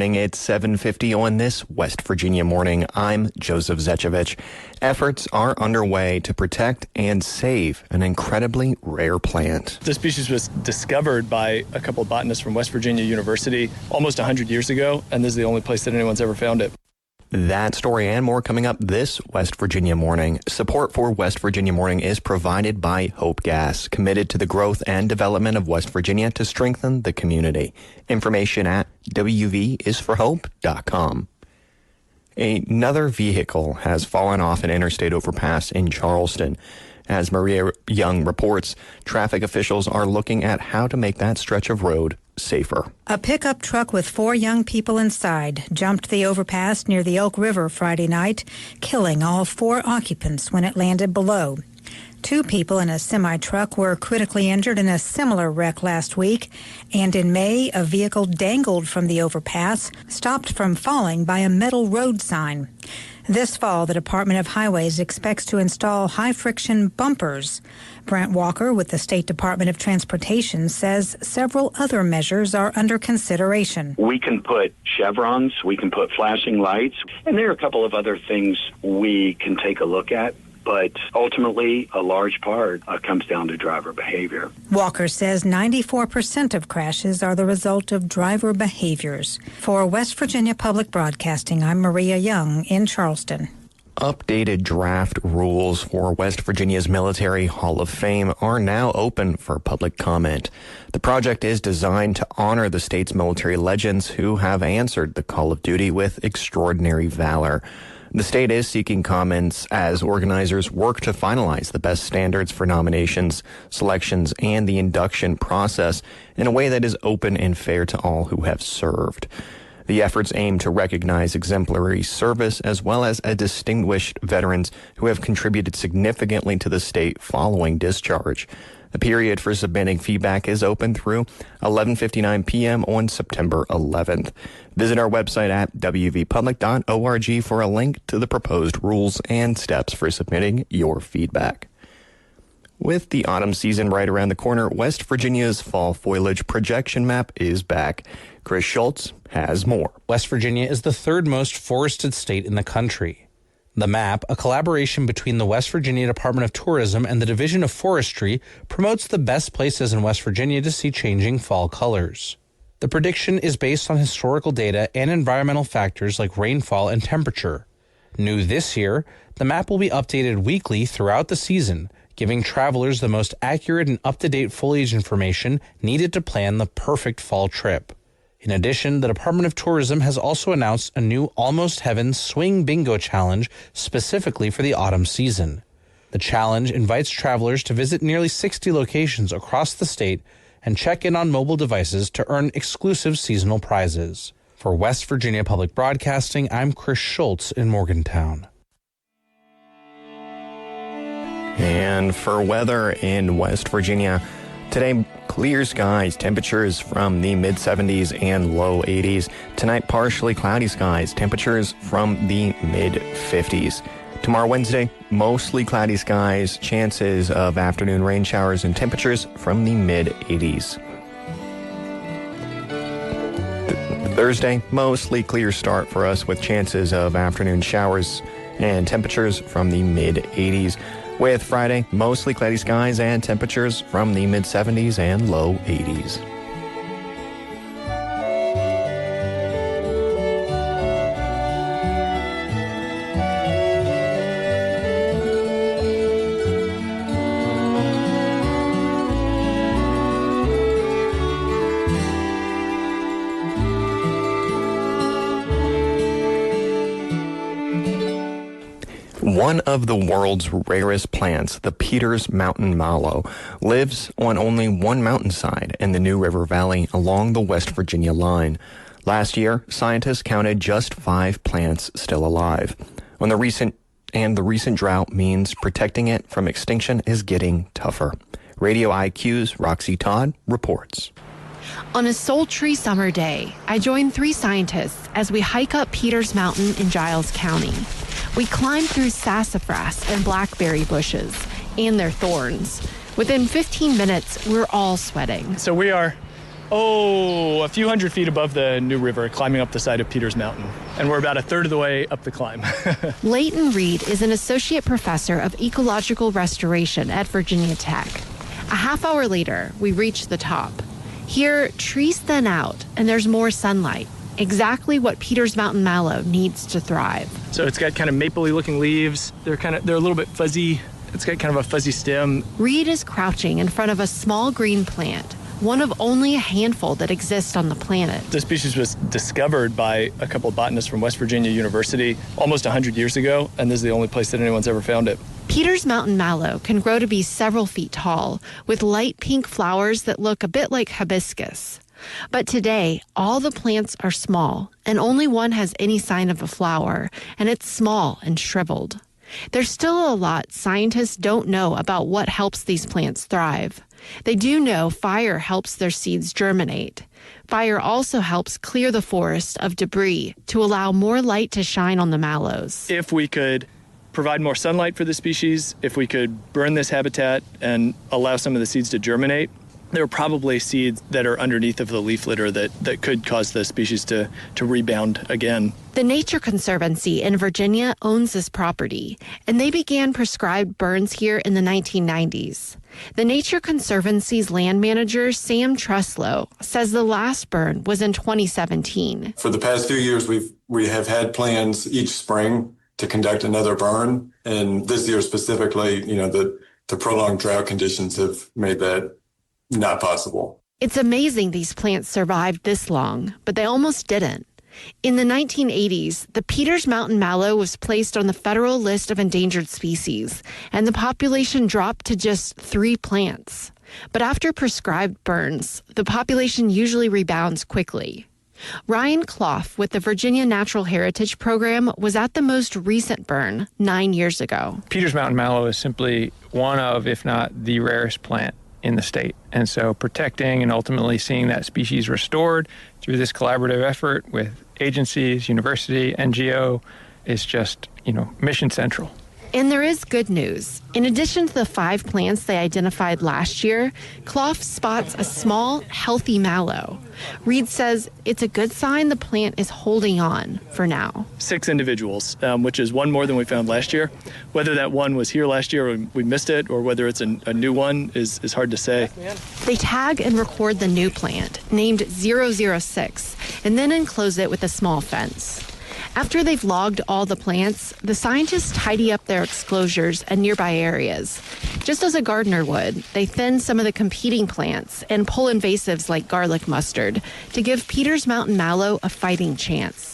morning. It's 7:50 on this West Virginia morning. I'm Joseph Zechevich. Efforts are underway to protect and save an incredibly rare plant. This species was discovered by a couple of botanists from West Virginia University almost 100 years ago, and this is the only place that anyone's ever found it. That story and more coming up this West Virginia morning. Support for West Virginia Morning is provided by Hope Gas, committed to the growth and development of West Virginia to strengthen the community. Information at wvisforhope.com. Another vehicle has fallen off an interstate overpass in Charleston. As Maria Young reports, traffic officials are looking at how to make that stretch of road safer. A pickup truck with 4 young people inside jumped the overpass near the Elk River Friday night, killing all 4 occupants when it landed below. 2 people in a semi-truck were critically injured in a similar wreck last week, and in May, a vehicle dangled from the overpass, stopped from falling by a metal road sign. This fall, the Department of Highways expects to install high-friction bumpers. Brent Walker with the State Department of Transportation says several other measures are under consideration. We can put chevrons, we can put flashing lights, and there are a couple of other things we can take a look at. But ultimately, a large part comes down to driver behavior. Walker says 94% of crashes are the result of driver behaviors. For West Virginia Public Broadcasting, I'm Maria Young in Charleston. Updated draft rules for West Virginia's Military Hall of Fame are now open for public comment. The project is designed to honor the state's military legends who have answered the call of duty with extraordinary valor. The state is seeking comments as organizers work to finalize the best standards for nominations, selections, and the induction process in a way that is open and fair to all who have served. The efforts aim to recognize exemplary service as well as distinguished veterans who have contributed significantly to the state following discharge. The period for submitting feedback is open through 11:59 p.m. on September 11th. Visit our website at wvpublic.org for a link to the proposed rules and steps for submitting your feedback. With the autumn season right around the corner, West Virginia's fall foliage projection map is back. Chris Schultz has more. West Virginia is the third most forested state in the country. The map, a collaboration between the West Virginia Department of Tourism and the Division of Forestry, promotes the best places in West Virginia to see changing fall colors. The prediction is based on historical data and environmental factors like rainfall and temperature. New this year, the map will be updated weekly throughout the season, giving travelers the most accurate and up-to-date foliage information needed to plan the perfect fall trip. In addition, the Department of Tourism has also announced a new Almost Heaven Swing Bingo Challenge specifically for the autumn season. The challenge invites travelers to visit nearly 60 locations across the state and check in on mobile devices to earn exclusive seasonal prizes. For West Virginia Public Broadcasting, I'm Chris Schultz in Morgantown. And for weather in West Virginia, today, clear skies, temperatures from the mid-70s and low 80s. Tonight, partially cloudy skies, temperatures from the mid-50s. Tomorrow, Wednesday, mostly cloudy skies, chances of afternoon rain showers and temperatures from the mid-80s. Thursday, mostly clear start for us with chances of afternoon showers and temperatures from the mid-80s. With Friday, mostly cloudy skies and temperatures from the mid-70s and low 80s. One of the world's rarest plants, the Peters Mountain Mallow, lives on only one mountainside in the New River Valley along the West Virginia line. Last year, scientists counted just 5 plants still alive. The recent drought means protecting it from extinction is getting tougher. Radio IQ's Roxy Todd reports. On a sultry summer day, I join 3 scientists as we hike up Peters Mountain in Giles County. We climb through sassafras and blackberry bushes and their thorns. Within 15 minutes, we're all sweating. So we are a few hundred feet above the New River, climbing up the side of Peters Mountain. And we're about a third of the way up the climb. Leighton Reed is an associate professor of ecological restoration at Virginia Tech. A half hour later, we reach the top. Here, trees thin out and there's more sunlight. Exactly what Peters Mountain Mallow needs to thrive. So it's got kind of mapley looking leaves. They're a little bit fuzzy. It's got kind of a fuzzy stem. Reed is crouching in front of a small green plant, one of only a handful that exist on the planet. The species was discovered by a couple of botanists from West Virginia University almost 100 years ago, and this is the only place that anyone's ever found it. Peters Mountain Mallow can grow to be several feet tall, with light pink flowers that look a bit like hibiscus. But today, all the plants are small, and only one has any sign of a flower, and it's small and shriveled. There's still a lot scientists don't know about what helps these plants thrive. They do know fire helps their seeds germinate. Fire also helps clear the forest of debris to allow more light to shine on the mallows. If we could provide more sunlight for the species, if we could burn this habitat and allow some of the seeds to germinate, there are probably seeds that are underneath of the leaf litter that could cause the species to rebound again. The Nature Conservancy in Virginia owns this property, and they began prescribed burns here in the 1990s. The Nature Conservancy's land manager, Sam Truslow, says the last burn was in 2017. For the past few years, we have had plans each spring to conduct another burn, and this year specifically, the prolonged drought conditions have made that not possible. It's amazing these plants survived this long, but they almost didn't. In the 1980s, the Peters Mountain Mallow was placed on the federal list of endangered species, and the population dropped to just 3 plants. But after prescribed burns, the population usually rebounds quickly. Ryan Clough with the Virginia Natural Heritage Program was at the most recent burn 9 years ago. Peters Mountain Mallow is simply one of, if not the rarest plant in the state. And so protecting and ultimately seeing that species restored through this collaborative effort with agencies, university, NGO is just, mission central. And there is good news. In addition to the 5 plants they identified last year, Clough spots a small, healthy mallow. Reed says it's a good sign the plant is holding on for now. 6 individuals, which is one more than we found last year. Whether that one was here last year and we missed it, or whether it's a new one is hard to say. They tag and record the new plant, named 006, and then enclose it with a small fence. After they've logged all the plants, the scientists tidy up their exclosures and nearby areas. Just as a gardener would, they thin some of the competing plants and pull invasives like garlic mustard to give Peters Mountain Mallow a fighting chance.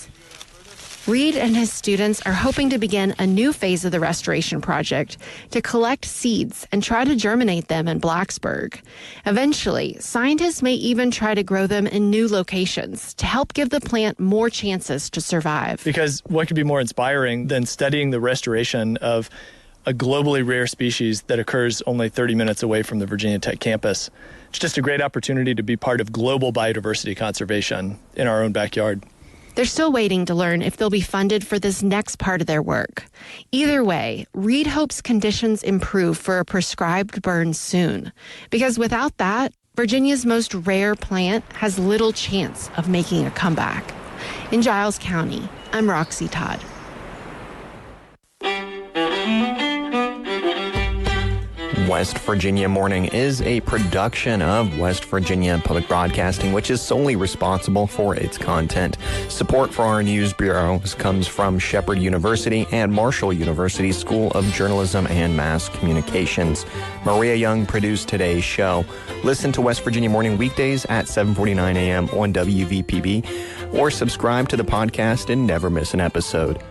Reed and his students are hoping to begin a new phase of the restoration project to collect seeds and try to germinate them in Blacksburg. Eventually, scientists may even try to grow them in new locations to help give the plant more chances to survive. Because what could be more inspiring than studying the restoration of a globally rare species that occurs only 30 minutes away from the Virginia Tech campus? It's just a great opportunity to be part of global biodiversity conservation in our own backyard. They're still waiting to learn if they'll be funded for this next part of their work. Either way, Reed hopes conditions improve for a prescribed burn soon, because without that, Virginia's most rare plant has little chance of making a comeback. In Giles County, I'm Roxy Todd. West Virginia Morning is a production of West Virginia Public Broadcasting, which is solely responsible for its content. Support for our news bureaus comes from Shepherd University and Marshall University School of Journalism and Mass Communications. Maria Young produced today's show. Listen to West Virginia Morning weekdays at 7:49 a.m. on WVPB, or subscribe to the podcast and never miss an episode.